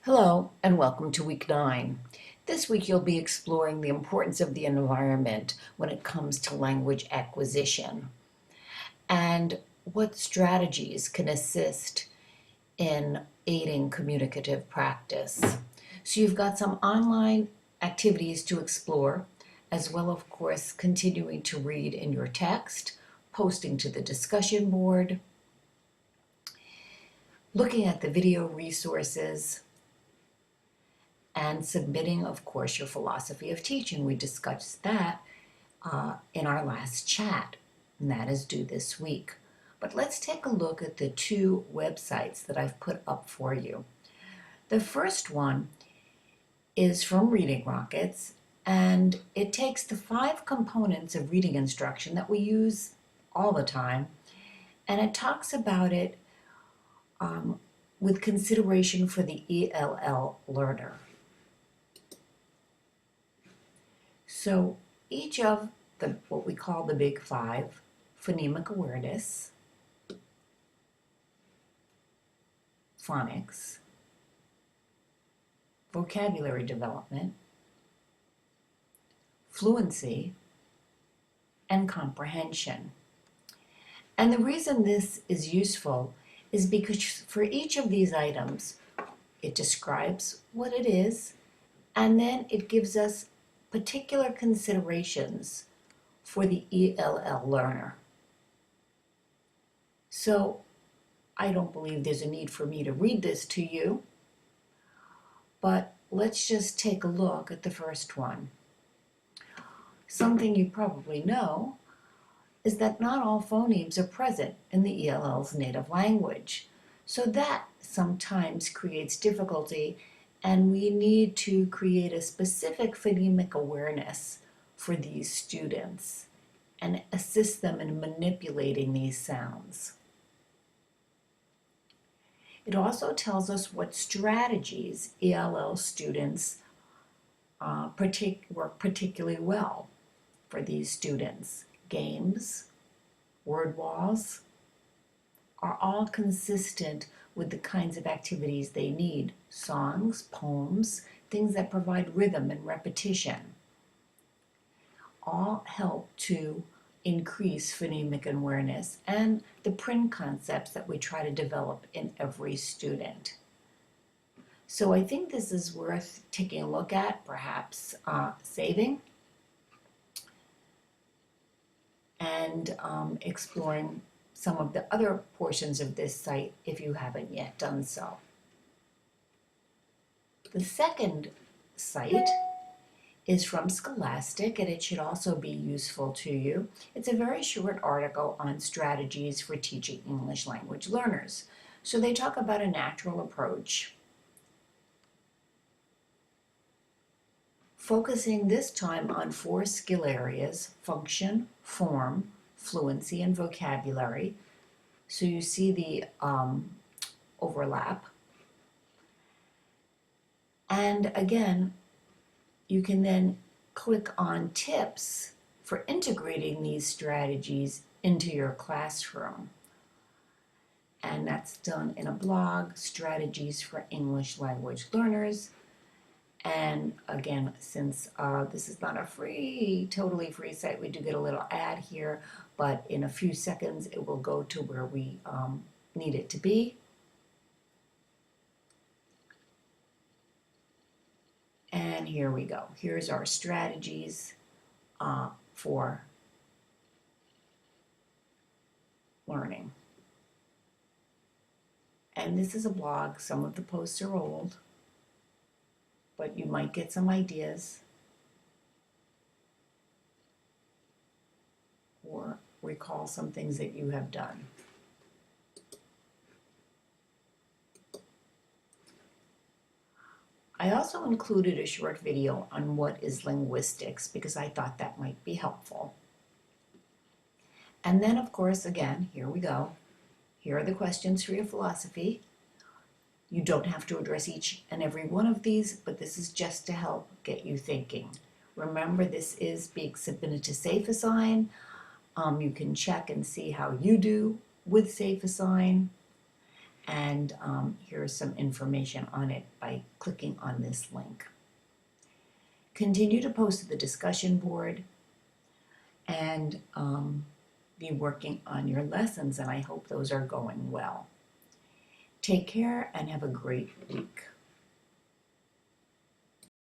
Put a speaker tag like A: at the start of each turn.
A: Hello and welcome to week 9. This week you'll be exploring the importance of the environment when it comes to language acquisition and what strategies can assist in aiding communicative practice. So you've got some online activities to explore, as well, of course, continuing to read in your text, posting to the discussion board, looking at the video resources, and submitting, of course, your philosophy of teaching. We discussed that in our last chat, and that is due this week. But let's take a look at the two websites that I've put up for you. The first one is from Reading Rockets, and it takes the 5 components of reading instruction that we use all the time, and it talks about it with consideration for the ELL learner. So each of what we call the big 5, phonemic awareness, phonics, vocabulary development, fluency, and comprehension. And the reason this is useful is because for each of these items, it describes what it is, and then it gives us particular considerations for the ELL learner. So I don't believe there's a need for me to read this to you, but let's just take a look at the first one. Something you probably know is that not all phonemes are present in the ELL's native language. So that sometimes creates difficulty, and we need to create a specific phonemic awareness for these students and assist them in manipulating these sounds. It also tells us what strategies ELL students work particularly well for these students. Games, word walls are all consistent with the kinds of activities they need. Songs, poems, things that provide rhythm and repetition all help to increase phonemic awareness and the print concepts that we try to develop in every student. So I think this is worth taking a look at, perhaps saving, and exploring some of the other portions of this site if you haven't yet done so. The second site is from Scholastic, and it should also be useful to you. It's a very short article on strategies for teaching English language learners. So they talk about a natural approach, focusing this time on 4 skill areas: function, form, fluency, and vocabulary. So you see the overlap. And again, you can then click on tips for integrating these strategies into your classroom. And that's done in a blog, Strategies for English Language Learners. And again, since this is not a totally free site, we do get a little ad here, but in a few seconds it will go to where we need it to be. And here we go. Here's our strategies for learning. And this is a blog. Some of the posts are old, but you might get some ideas or recall some things that you have done. I also included a short video on what is linguistics because I thought that might be helpful. And then, of course, again, here we go. Here are the questions for your philosophy. You don't have to address each and every one of these, but this is just to help get you thinking. Remember, this is being submitted to SafeAssign. You can check and see how you do with SafeAssign. And here's some information on it by clicking on this link. Continue to post to the discussion board and be working on your lessons, and I hope those are going well. Take care and have a great week.